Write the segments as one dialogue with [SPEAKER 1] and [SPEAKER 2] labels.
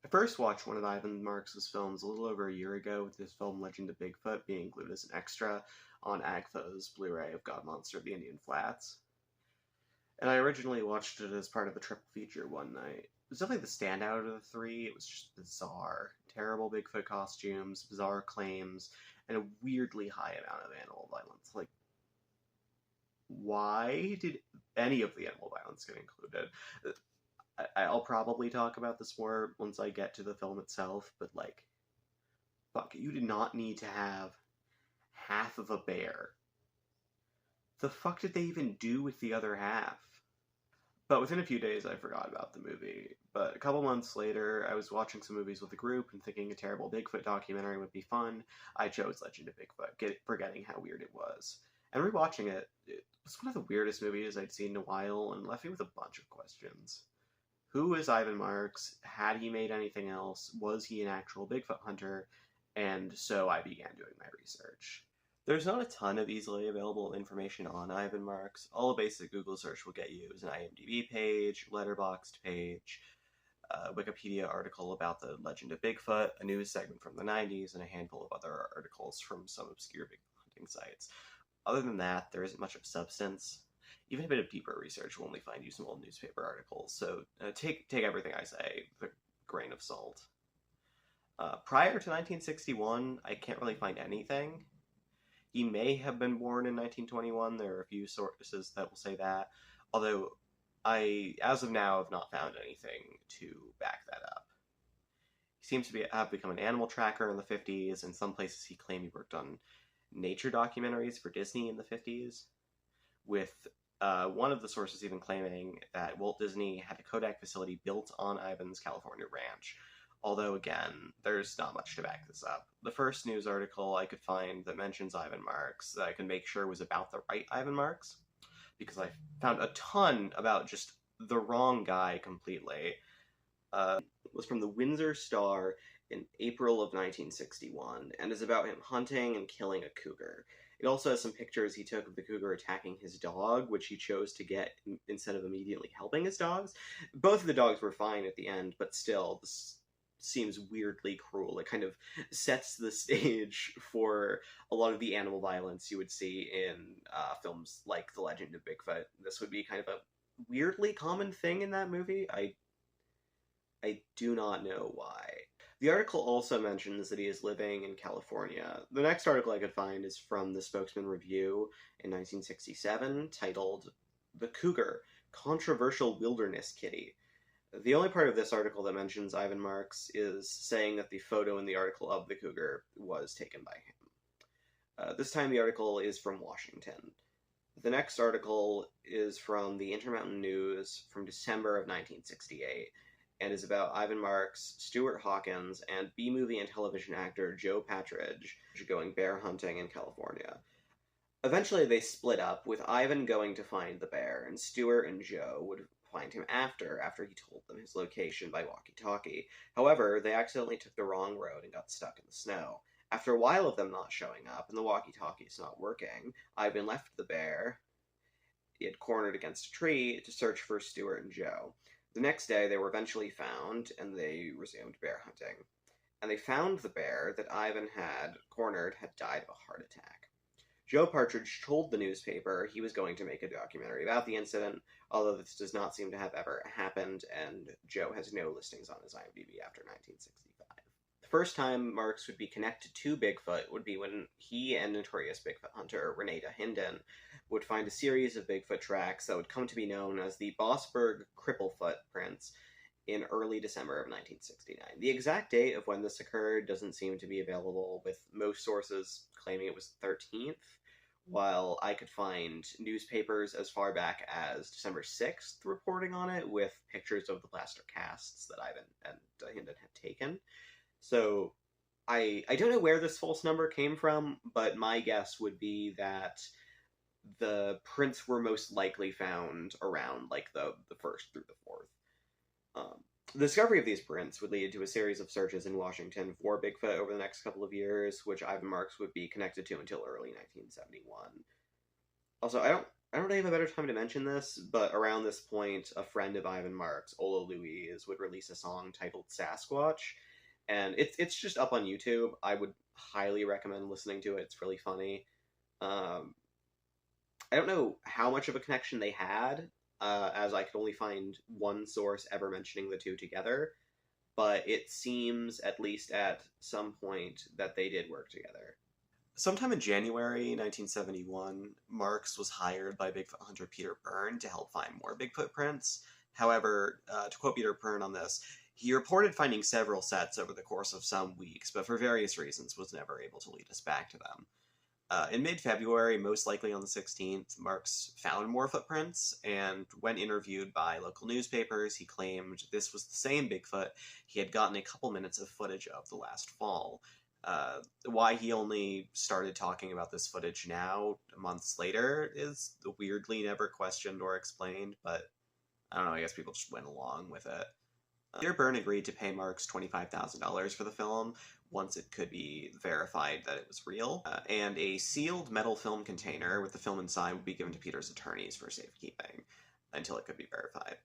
[SPEAKER 1] I first watched one of Ivan Marx's films a little over a year ago, with his film Legend of Bigfoot being included as an extra on Agfa's Blu-ray of God Monster of the Indian Flats. And I originally watched it as part of the triple feature one night. It was definitely the standout of the three. It was just bizarre. Terrible Bigfoot costumes, bizarre claims, and a weirdly high amount of animal violence. Like, why did any of the animal violence get included? I'll probably talk about this more once I get to the film itself, but like, fuck, you did not need to have half of a bear. The fuck did they even do with the other half? But within a few days, I forgot about the movie. But a couple months later, I was watching some movies with a group and thinking a terrible Bigfoot documentary would be fun. I chose Legend of Bigfoot, forgetting how weird it was. And rewatching it, it was one of the weirdest movies I'd seen in a while and left me with a bunch of questions. Who is Ivan Marx? Had he made anything else? Was he an actual Bigfoot hunter? And so I began doing my research. There's not a ton of easily available information on Ivan Marx. All a basic Google search will get you is an IMDb page, Letterboxd page, a Wikipedia article about the legend of Bigfoot, a news segment from the 90s, and a handful of other articles from some obscure Bigfoot hunting sites. Other than that, there isn't much of substance. Even a bit of deeper research will only find you some old newspaper articles, so take everything I say with a grain of salt. Prior to 1961, I can't really find anything. He may have been born in 1921. There are a few sources that will say that, although I, as of now, have not found anything to back that up. He seems to have become an animal tracker in the 50s. In some places, he claimed he worked on nature documentaries for Disney in the 50s, with one of the sources even claiming that Walt Disney had a Kodak facility built on Ivan's California ranch. Although, again, there's not much to back this up. The first news article I could find that mentions Ivan Marx that I could make sure was about the right Ivan Marx, because I found a ton about just the wrong guy completely, was from the Windsor Star in April of 1961, and is about him hunting and killing a cougar. It also has some pictures he took of the cougar attacking his dog, which he chose to get instead of immediately helping his dogs. Both of the dogs were fine at the end, but still, this seems weirdly cruel. It kind of sets the stage for a lot of the animal violence you would see in films like The Legend of Bigfoot. This would be kind of a weirdly common thing in that movie. I do not know why. The article also mentions that he is living in California. The next article I could find is from the Spokesman Review in 1967, titled "The Cougar, Controversial Wilderness Kitty." The only part of this article that mentions Ivan Marx is saying that the photo in the article of the cougar was taken by him. This time the article is from Washington. The next article is from the Intermountain News from December of 1968, and is about Ivan Marx, Stuart Hawkins, and B-movie and television actor Joe Patridge going bear hunting in California. Eventually they split up, with Ivan going to find the bear, and Stuart and Joe would find him after he told them his location by walkie-talkie. However, they accidentally took the wrong road and got stuck in the snow. After a while of them not showing up and the walkie-talkies not working, Ivan left the bear he had cornered against a tree to search for Stuart and Joe. The next day they were eventually found, and they resumed bear hunting. And they found the bear that Ivan had cornered had died of a heart attack. Joe Partridge told the newspaper he was going to make a documentary about the incident, although this does not seem to have ever happened, and Joe has no listings on his IMDb after 1965. The first time Marx would be connected to Bigfoot would be when he and notorious Bigfoot hunter Renata Hinden would find a series of Bigfoot tracks that would come to be known as the Bossberg Cripplefoot prints in early December of 1969. The exact date of when this occurred doesn't seem to be available, with most sources claiming it was the 13th, while I could find newspapers as far back as December 6th reporting on it, with pictures of the plaster casts that Ivan and Hinden had taken. So I don't know where this false number came from, but my guess would be that the prints were most likely found around like the 1st through the 4th. The discovery of these prints would lead to a series of searches in Washington for Bigfoot over the next couple of years, which Ivan Marx would be connected to until early 1971. Also, I don't I don't really have a better time to mention this, but around this point, a friend of Ivan Marx, Ola Louise, would release a song titled Sasquatch, and it's just up on YouTube. I would highly recommend listening to it. It's really funny. Um, I don't know how much of a connection they had, as I could only find one source ever mentioning the two together, but it seems, at least at some point, that they did work together. Sometime in January 1971, Marx was hired by Bigfoot hunter Peter Byrne to help find more Bigfoot prints. However, to quote Peter Byrne on this, he reported finding several sets over the course of some weeks, but for various reasons was never able to lead us back to them. In mid-February, most likely on the 16th, Marx found more footprints, and when interviewed by local newspapers, he claimed this was the same Bigfoot he had gotten a couple minutes of footage of the last fall. Why he only started talking about this footage now, months later, is weirdly never questioned or explained, but I don't know, I guess people just went along with it. Peter Byrne agreed to pay Marx $25,000 for the film once it could be verified that it was real, and a sealed metal film container with the film inside would be given to Peter's attorneys for safekeeping until it could be verified.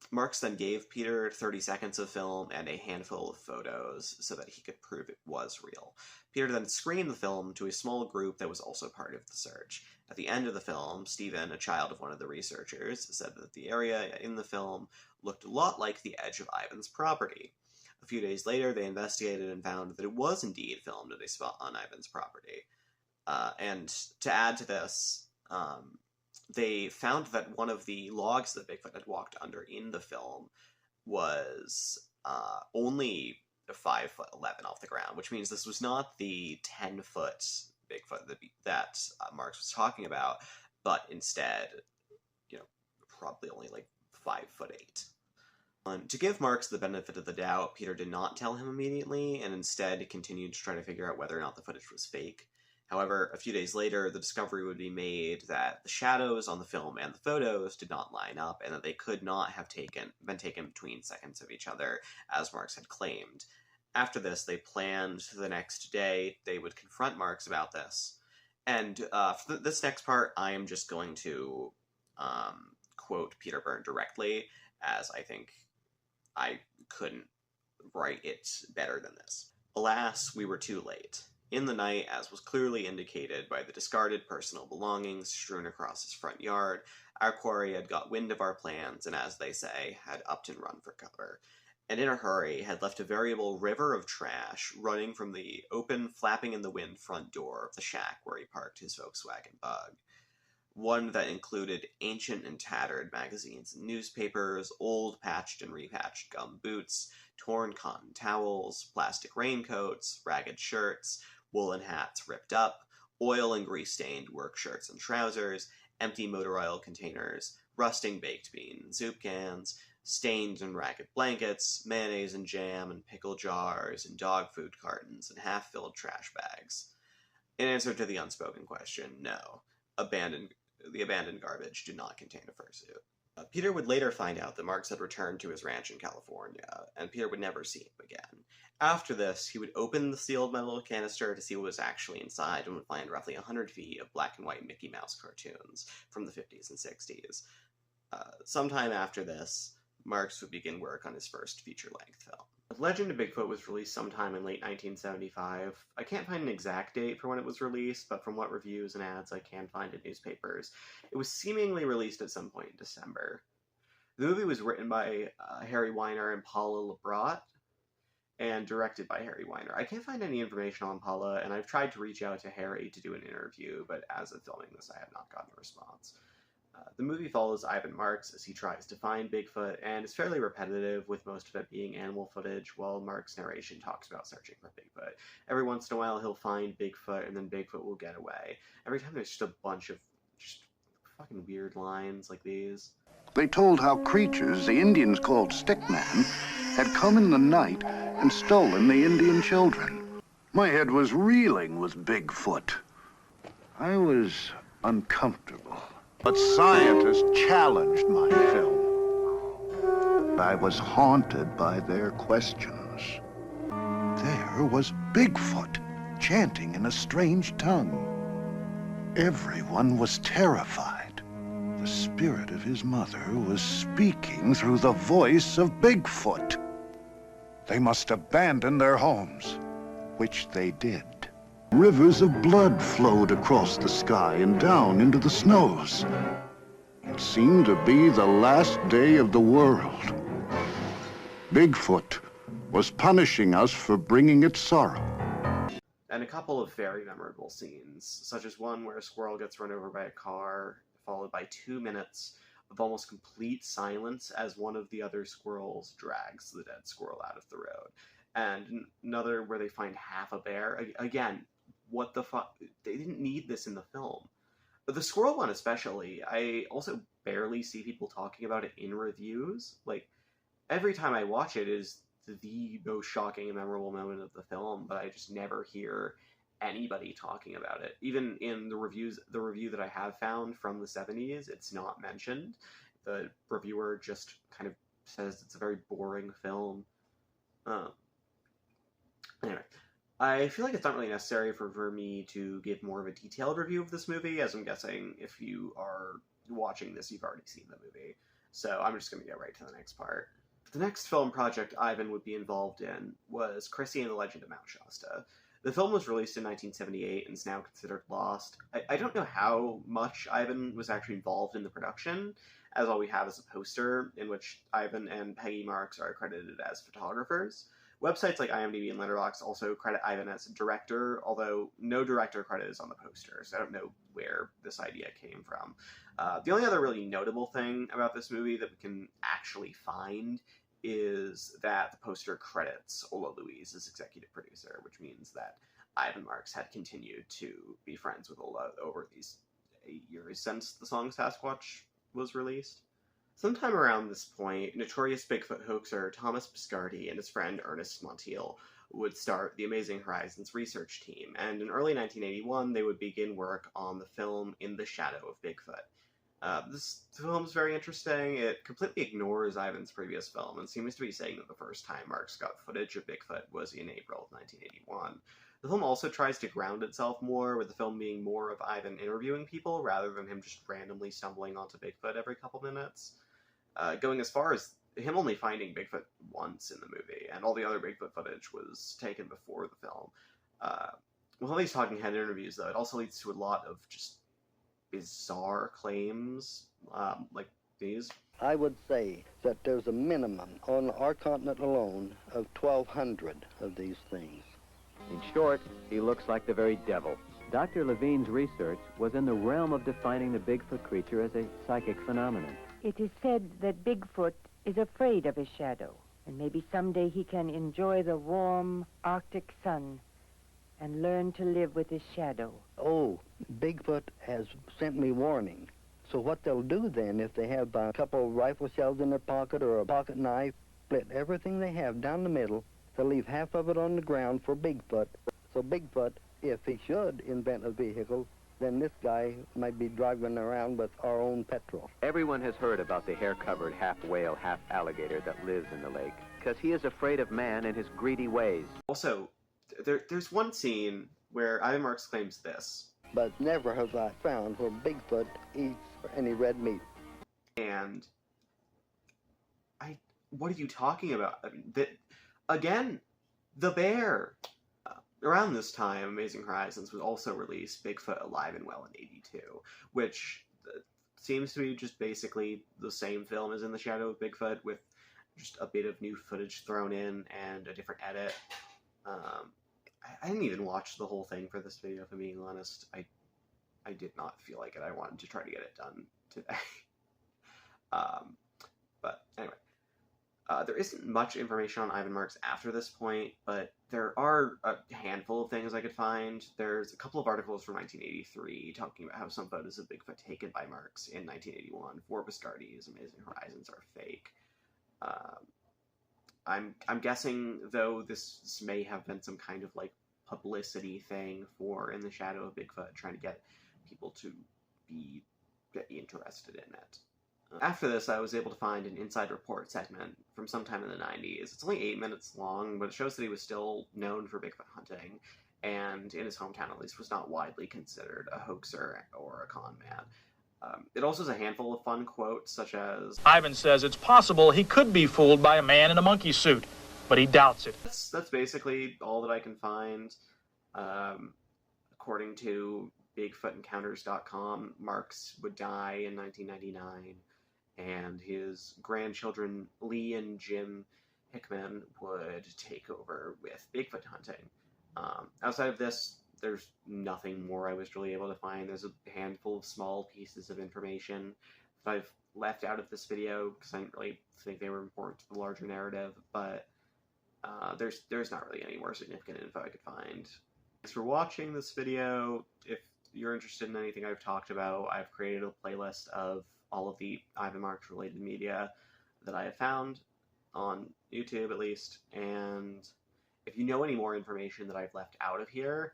[SPEAKER 1] Marx then gave Peter 30 seconds of film and a handful of photos so that he could prove it was real. Peter then screened the film to a small group that was also part of the search. At the end of the film, Stephen, a child of one of the researchers, said that the area in the film looked a lot like the edge of Ivan's property. A few days later, they investigated and found that it was indeed filmed at a spot on Ivan's property. And to add to this, they found that one of the logs that Bigfoot had walked under in the film was only 5'11" off the ground, which means this was not the 10-foot Bigfoot that Marx was talking about, but instead, probably only like 5'8". To give Marx the benefit of the doubt, Peter did not tell him immediately, and instead continued to try to figure out whether or not the footage was fake. However, a few days later, the discovery would be made that the shadows on the film and the photos did not line up, and that they could not have been taken between seconds of each other, as Marx had claimed. After this, they planned the next day they would confront Marx about this. And for this next part, I am just going to quote Peter Byrne directly, as I think I couldn't write it better than this. "Alas, we were too late. In the night, as was clearly indicated by the discarded personal belongings strewn across his front yard, our quarry had got wind of our plans and, as they say, had upped and run for cover, and in a hurry had left a veritable river of trash running from the open, flapping in the wind front door of the shack where he parked his Volkswagen Bug. One that included ancient and tattered magazines and newspapers, old patched and repatched gum boots, torn cotton towels, plastic raincoats, ragged shirts, woolen hats ripped up, oil and grease-stained work shirts and trousers, empty motor oil containers, rusting baked bean and soup cans, stained and ragged blankets, mayonnaise and jam and pickle jars, and dog food cartons and half-filled trash bags. In answer to the unspoken question, no. The abandoned garbage did not contain a fursuit." Peter would later find out that Marx had returned to his ranch in California, and Peter would never see him again. After this, he would open the sealed metal canister to see what was actually inside and would find roughly 100 feet of black and white Mickey Mouse cartoons from the 50s and 60s. Sometime after this, Marx would begin work on his first feature-length film. The Legend of Bigfoot was released sometime in late 1975. I can't find an exact date for when it was released, but from what reviews and ads I can find in newspapers, it was seemingly released at some point in December. The movie was written by Harry Weiner and Paula LeBrot, and directed by Harry Weiner. I can't find any information on Paula, and I've tried to reach out to Harry to do an interview, but as of filming this, I have not gotten a response. The movie follows Ivan Marx as he tries to find Bigfoot, and is fairly repetitive, with most of it being animal footage, while Marx's narration talks about searching for Bigfoot. Every once in a while, he'll find Bigfoot, and then Bigfoot will get away. Every time there's just a bunch of just fucking weird lines like these.
[SPEAKER 2] They told how creatures the Indians called stickman had come in the night and stolen the Indian children. My head was reeling with Bigfoot. I was uncomfortable. But scientists challenged my film. I was haunted by their questions. There was Bigfoot chanting in a strange tongue. Everyone was terrified. The spirit of his mother was speaking through the voice of Bigfoot. They must abandon their homes, which they did. Rivers of blood flowed across the sky and down into the snows. It seemed to be the last day of the world. Bigfoot was punishing us for bringing it sorrow.
[SPEAKER 1] And a couple of very memorable scenes, such as one where a squirrel gets run over by a car, followed by 2 minutes of almost complete silence as one of the other squirrels drags the dead squirrel out of the road. And another where they find half a bear. Again, what the fuck? They didn't need this in the film. But the squirrel one especially, I also barely see people talking about it in reviews. Like, every time I watch it is the most shocking and memorable moment of the film, but I just never hear anybody talking about it. Even in the reviews, the review that I have found from the 70s, it's not mentioned. The reviewer just kind of says it's a very boring film. Anyway, I feel like it's not really necessary for me to give more of a detailed review of this movie, as I'm guessing if you are watching this, you've already seen the movie. So I'm just going to get right to the next part. The next film project Ivan would be involved in was Chrissy and the Legend of Mount Shasta. The film was released in 1978 and is now considered lost. I don't know how much Ivan was actually involved in the production, as all we have is a poster in which Ivan and Peggy Marx are credited as photographers. Websites like IMDb and Letterboxd also credit Ivan as a director, although no director credit is on the poster, so I don't know where this idea came from. The only other really notable thing about this movie that we can actually find is that the poster credits Ola Louise as executive producer, which means that Ivan Marx had continued to be friends with Ola over these 8 years since the song Sasquatch was released. Sometime around this point, notorious Bigfoot hoaxer Thomas Biscardi and his friend Ernest Montiel would start the Amazing Horizons research team, and in early 1981 they would begin work on the film In the Shadow of Bigfoot. This film is very interesting. It completely ignores Ivan's previous film and seems to be saying that the first time Marx got footage of Bigfoot was in April of 1981. The film also tries to ground itself more, with the film being more of Ivan interviewing people rather than him just randomly stumbling onto Bigfoot every couple minutes. Going as far as him only finding Bigfoot once in the movie, and all the other Bigfoot footage was taken before the film. With all these talking head interviews, though, it also leads to a lot of just bizarre claims, like these.
[SPEAKER 3] I would say that there's a minimum on our continent alone of 1,200 of these things.
[SPEAKER 4] In short, he looks like the very devil. Dr. Levine's research was in the realm of defining the Bigfoot creature as a psychic phenomenon.
[SPEAKER 5] It is said that Bigfoot is afraid of his shadow, and maybe someday he can enjoy the warm Arctic sun and learn to live with his shadow.
[SPEAKER 3] Oh, Bigfoot has sent me warning. So what they'll do then, if they have a couple of rifle shells in their pocket or a pocket knife, split everything they have down the middle, they'll leave half of it on the ground for Bigfoot. So Bigfoot, if he should invent a vehicle, then this guy might be driving around with our own petrol.
[SPEAKER 4] Everyone has heard about the hair-covered half-whale, half-alligator that lives in the lake, because he is afraid of man and his greedy ways.
[SPEAKER 1] Also, there's one scene where Ivan Marx claims this.
[SPEAKER 3] But never have I found where Bigfoot eats any red meat.
[SPEAKER 1] And what are you talking about? I mean, again, the bear. Around this time, Amazing Horizons was also released Bigfoot Alive and Well in 82, which seems to be just basically the same film as In the Shadow of Bigfoot, with just a bit of new footage thrown in and a different edit. I didn't even watch the whole thing for this video, if I'm being honest. I did not feel like it. I wanted to try to get it done today. But anyway. There isn't much information on Ivan Marx after this point, but there are a handful of things I could find. There's a couple of articles from 1983 talking about how some photos of Bigfoot taken by Marx in 1981 for Biscardi's Amazing Horizons are fake. I'm guessing, though, this may have been some kind of, like, publicity thing for In the Shadow of Bigfoot, trying to get people to be interested in it. After this, I was able to find an Inside Report segment from sometime in the 90s. It's only 8 minutes long, but it shows that he was still known for Bigfoot hunting, and in his hometown at least was not widely considered a hoaxer or a con man. It also has a handful of fun quotes, such as,
[SPEAKER 6] Ivan says it's possible he could be fooled by a man in a monkey suit, but he doubts it.
[SPEAKER 1] That's basically all that I can find. According to BigfootEncounters.com, Marx would die in 1999, and his grandchildren Lee and Jim Hickman would take over with Bigfoot hunting. Outside of this, there's nothing more I was really able to find. There's a handful of small pieces of information that I've left out of this video because I didn't really think they were important to the larger narrative, but there's not really any more significant info I could find. Thanks for watching this video. If you're interested in anything I've talked about, I've created a playlist of all of the Ivan Marx related media that I have found on YouTube at least, and if you know any more information that I've left out of here,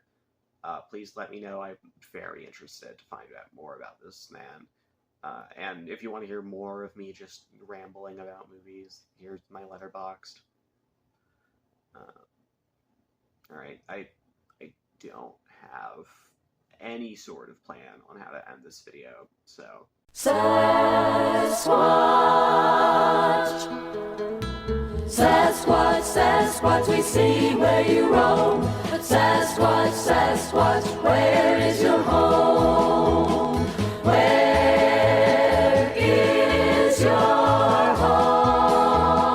[SPEAKER 1] please let me know. I'm very interested to find out more about this man. And if you want to hear more of me just rambling about movies, here's my Letterboxd. Alright, I don't have any sort of plan on how to end this video, so...
[SPEAKER 7] Sasquatch, Sasquatch, Sasquatch, we see where you roam. But Sasquatch, Sasquatch, where is your home? Where is your home?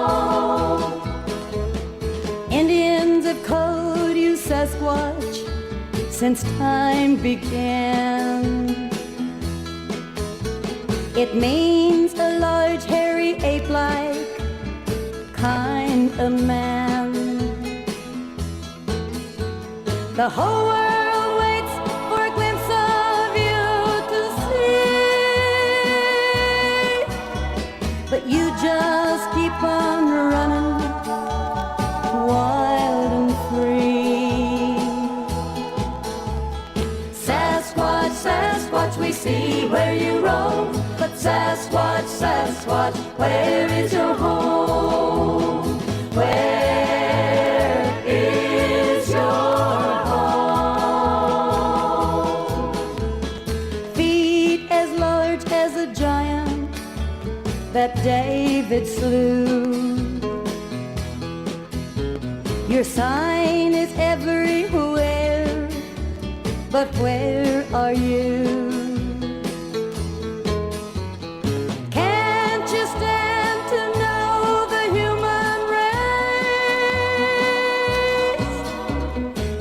[SPEAKER 7] Indians have called you Sasquatch since time began. It means a large, hairy, ape-like kind of man. The whole world waits for a glimpse of you to see, but you just keep on running wild and free. Sasquatch, Sasquatch, we see where you roam. But Sasquatch, Sasquatch, where is your home? Where is your home? Feet as large as a giant that David slew. Your sign is everywhere, but where are you?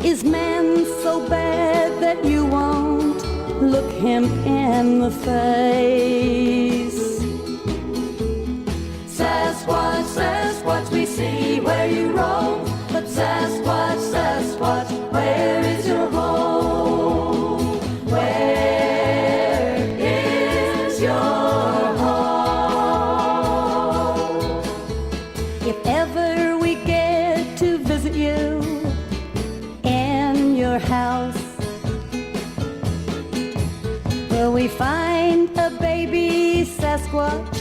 [SPEAKER 7] Is man so bad that you won't look him in the face? Sasquatch, Sasquatch, we see where you roam. But Sasquatch, Sasquatch, where is your home? Where is your home? If ever we get to visit you in your house, will we find a baby Sasquatch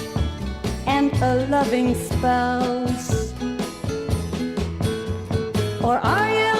[SPEAKER 7] and a loving spouse? Or are you